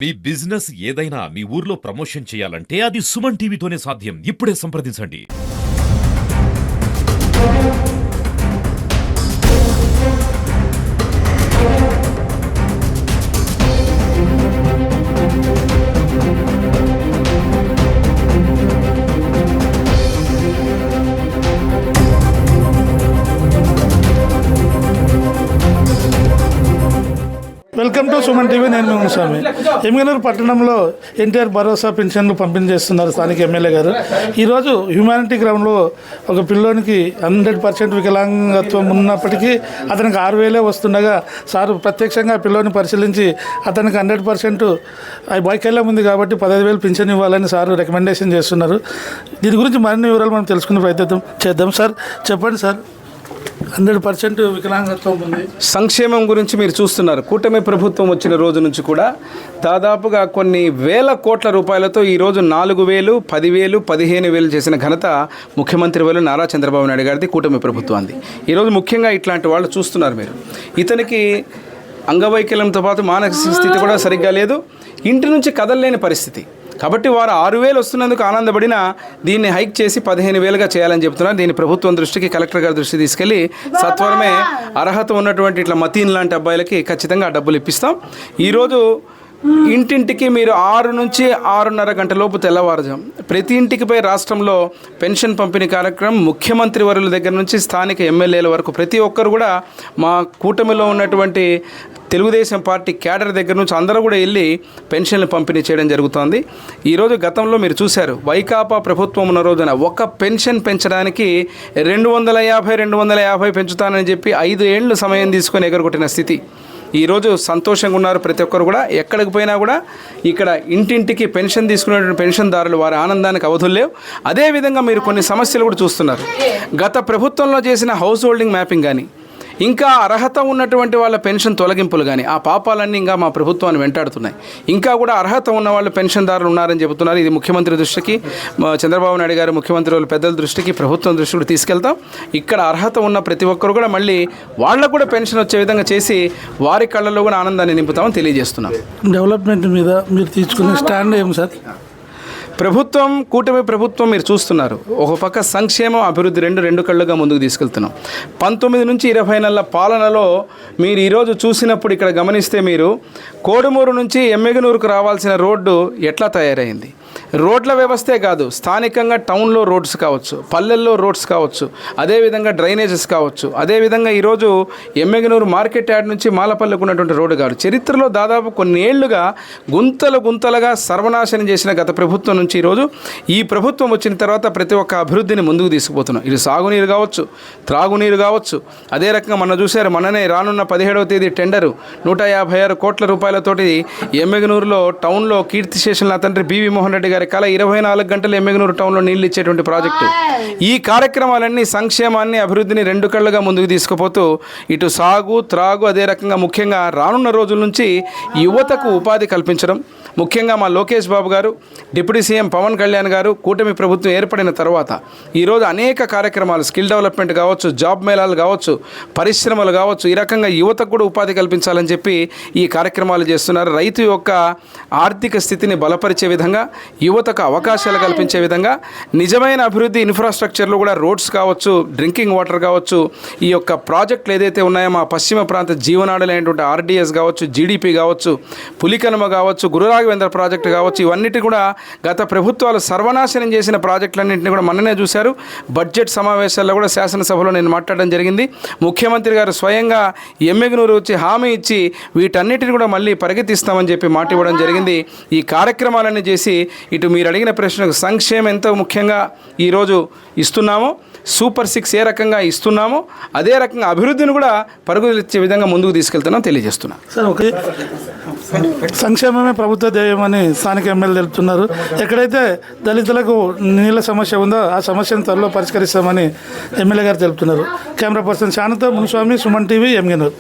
మీ business ఏదైనా మీ ఊర్లో promotion చేయాలంటే అది సుమన్ టీవీతోనే సాధ్యం. ఇప్పుడే సంప్రదించండి. Welcome to Suman TV. నేను మునుస్వామి. ఎమ్మిగనూరు పట్టణంలో ఎన్టీఆర్ భరోసా పెన్షన్లు పంపిణీ చేస్తున్నారు స్థానిక ఎమ్మెల్యే గారు. ఈరోజు హ్యూమానిటీ గ్రౌండ్లో ఒక పిల్లోనికి 100% వికలాంగత్వం ఉన్నప్పటికీ అతనికి 6,000 వస్తుండగా సారు ప్రత్యక్షంగా ఆ పిల్లోని పరిశీలించి అతనికి 100% వైకల్యం ఉంది కాబట్టి 15,000 పింఛన్ ఇవ్వాలని సారు రికమెండేషన్ చేస్తున్నారు. దీని గురించి మరిన్ని వివరాలు మనం తెలుసుకునే ప్రయత్నం చేద్దాం. సార్ చెప్పండి సార్, 100% వికలాంగత్వం ఉంది. సంక్షేమం గురించి మీరు చూస్తున్నారు. కూటమి ప్రభుత్వం వచ్చిన రోజు నుంచి కూడా దాదాపుగా కొన్ని వేల కోట్ల రూపాయలతో ఈరోజు 4,000, 10,000, 15,000 చేసిన ఘనత ముఖ్యమంత్రి వారు నారా చంద్రబాబు నాయుడు గారిది, కూటమి ప్రభుత్వాన్ని. ఈరోజు ముఖ్యంగా ఇట్లాంటి వాళ్ళు చూస్తున్నారు మీరు. ఇతనికి అంగవైకల్యంతో పాటు మానసిక స్థితి కూడా సరిగ్గా లేదు, ఇంటి నుంచి కదలలేని పరిస్థితి. కాబట్టి వారు 6,000 వస్తున్నందుకు ఆనందపడిన దీన్ని హైక్ చేసి 15,000గా చేయాలని చెప్తున్నారు. దీన్ని ప్రభుత్వం దృష్టికి, కలెక్టర్ గారి దృష్టికి తీసుకెళ్లి సత్వరమే అర్హత ఉన్నటువంటి ఇట్లా మతీన్ లాంటి అబ్బాయిలకి ఖచ్చితంగా డబ్బులు ఇప్పిస్తాం. ఈరోజు ఇంటింటికి మీరు 6 నుంచి 6:30 గంటల లోపు తెల్లవారుజాం ప్రతి ఇంటికి పోయి రాష్ట్రంలో పెన్షన్ పంపిణీ కార్యక్రమం ముఖ్యమంత్రి వర్యుల దగ్గర నుంచి స్థానిక ఎమ్మెల్యేల వరకు ప్రతి ఒక్కరు కూడా మా కూటమిలో ఉన్నటువంటి తెలుగుదేశం పార్టీ క్యాడర్ దగ్గర నుంచి అందరూ కూడా వెళ్ళి పెన్షన్లు పంపిణీ చేయడం జరుగుతోంది. ఈరోజు గతంలో మీరు చూశారు, వైకాపా ప్రభుత్వం ఉన్న రోజున ఒక పెన్షన్ పెంచడానికి 250 పెంచుతానని చెప్పి 5 ఏళ్ళు సమయం తీసుకొని ఎగరగొట్టిన స్థితి. ఈరోజు సంతోషంగా ఉన్నారు ప్రతి ఒక్కరు కూడా. ఎక్కడికి పోయినా కూడా ఇక్కడ ఇంటింటికి పెన్షన్ తీసుకునేటువంటి పెన్షన్దారులు వారి ఆనందానికి అవధులు లేవు. అదేవిధంగా మీరు కొన్ని సమస్యలు కూడా చూస్తున్నారు. గత ప్రభుత్వంలో చేసిన హౌస్ హోల్డింగ్ మ్యాపింగ్ కానీ, ఇంకా అర్హత ఉన్నటువంటి వాళ్ళ పెన్షన్ తొలగింపులు కానీ, ఆ పాపాలన్నీ ఇంకా మా ప్రభుత్వాన్ని వెంటాడుతున్నాయి. ఇంకా కూడా అర్హత ఉన్న వాళ్ళు పెన్షన్దారులు ఉన్నారని చెబుతున్నారు. ఇది ముఖ్యమంత్రి దృష్టికి, చంద్రబాబు నాయుడు గారు ముఖ్యమంత్రి వాళ్ళ పెద్దల దృష్టికి, ప్రభుత్వం దృష్టికి కూడా తీసుకెళ్తాం. ఇక్కడ అర్హత ఉన్న ప్రతి ఒక్కరు కూడా మళ్ళీ వాళ్ళకు కూడా పెన్షన్ వచ్చే విధంగా చేసి వారి కళ్ళలో కూడా ఆనందాన్ని నింపుతామని తెలియజేస్తున్నాం. డెవలప్మెంట్ మీద మీరు తీసుకునే స్టాండ్ ఏం సార్? ప్రభుత్వం, కూటమి ప్రభుత్వం మీరు చూస్తున్నారు. ఒక పక్క సంక్షేమం, అభివృద్ధి రెండు కళ్ళుగా ముందుకు తీసుకెళ్తున్నాం. 19 నుంచి 20 నెలల పాలనలో మీరు ఈరోజు చూసినప్పుడు ఇక్కడ గమనిస్తే మీరు కోడుమూరు నుంచి ఎమ్మిగనూరుకు రావాల్సిన రోడ్డు ఎట్లా తయారైంది. రోడ్ల వ్యవస్థే కాదు, స్థానికంగా టౌన్లో రోడ్స్ కావచ్చు, పల్లెల్లో రోడ్స్ కావచ్చు, అదేవిధంగా డ్రైనేజెస్ కావచ్చు, అదేవిధంగా ఈరోజు ఎమ్మిగనూరు మార్కెట్ యార్డ్ నుంచి మాలపల్లికి ఉన్నటువంటి రోడ్డు కాదు. చరిత్రలో దాదాపు కొన్ని ఏళ్లుగా గుంతలుగా సర్వనాశనం చేసిన గత ప్రభుత్వం నుంచి ఈరోజు ఈ ప్రభుత్వం వచ్చిన తర్వాత ప్రతి ఒక్క అభివృద్ధిని ముందుకు తీసుకుపోతున్నాం. ఇది సాగునీరు కావచ్చు, త్రాగునీరు కావచ్చు. అదే రకంగా మనం చూశారు, మననే రానున్న 17వ తేదీ టెండరు 156 కోట్ల రూపాయలతోటి ఎమ్మిగనూరులో టౌన్లో కీర్తిశేషుల తండ్రి బివి మోహన్ రెడ్డి గారి కళ 24 గంటలు ఎమ్మిగనూరు టౌన్లో నీళ్లు ఇచ్చేటువంటి ప్రాజెక్టు. ఈ కార్యక్రమాలన్నీ సంక్షేమాన్ని, అభివృద్ధిని 2 కళ్ళుగా ముందుకు తీసుకుపోతూ ఇటు సాగు, త్రాగు, అదే రకంగా ముఖ్యంగా రానున్న రోజుల నుంచి యువతకు ఉపాధి కల్పించడం. ముఖ్యంగా మా లోకేష్ బాబు గారు, డిప్యూటీ సీఎం పవన్ కళ్యాణ్ గారు కూటమి ప్రభుత్వం ఏర్పడిన తర్వాత ఈరోజు అనేక కార్యక్రమాలు, స్కిల్ డెవలప్మెంట్ కావచ్చు, జాబ్ మేళాలు కావచ్చు, పరిశ్రమలు కావచ్చు, ఈ రకంగా యువతకు కూడా ఉపాధి కల్పించాలని చెప్పి ఈ కార్యక్రమాలు చేస్తున్నారు. రైతు యొక్క ఆర్థిక స్థితిని బలపరిచే విధంగా, యువతకు అవకాశాలు కల్పించే విధంగా నిజమైన అభివృద్ధి ఇన్ఫ్రాస్ట్రక్చర్లో కూడా రోడ్స్ కావచ్చు, డ్రింకింగ్ వాటర్ కావచ్చు, ఈ యొక్క ప్రాజెక్టులు ఏదైతే ఉన్నాయో మా పశ్చిమ ప్రాంత జీవనాడులైనటువంటి ఆర్డీఎస్ కావచ్చు, జీడిపి కావచ్చు, పులికనుమ కావచ్చు, గురురాఘవేంద్ర ప్రాజెక్టు కావచ్చు, ఇవన్నిటి కూడా గత ప్రభుత్వాలు సర్వనాశనం చేసిన ప్రాజెక్టులన్నింటినీ కూడా మననే చూశారు. బడ్జెట్ సమావేశాల్లో కూడా శాసనసభలో నేను మాట్లాడడం జరిగింది. ముఖ్యమంత్రి గారు స్వయంగా ఎమ్మిగనూరు వచ్చి హామీ ఇచ్చి వీటన్నిటిని కూడా మళ్ళీ పరిగెత్తిస్తామని చెప్పి మాట ఇవ్వడం జరిగింది. ఈ కార్యక్రమాలన్నీ చేసి ఇటు మీరు అడిగిన ప్రశ్నకు సంక్షేమం ఎంతో ముఖ్యంగా ఈరోజు ఇస్తున్నామో, సూపర్ 6 ఏ రకంగా ఇస్తున్నామో అదే రకంగా అభివృద్ధిని కూడా పరుగులిచ్చే విధంగా ముందుకు తీసుకెళ్తున్నాం తెలియజేస్తున్నాం. సార్, ఓకే, సంక్షేమమే ప్రభుత్వ ధ్యేయమని స్థానిక ఎమ్మెల్యే తెలుపుతున్నారు. ఎక్కడైతే దళితులకు నీళ్ళ సమస్య ఉందో ఆ సమస్యను త్వరలో పరిష్కరిస్తామని ఎమ్మెల్యే గారు తెలుపుతున్నారు. కెమెరా పర్సన్ శానతో మునుస్వామి, సుమన్ టీవీ, ఎమ్మిగనూరు.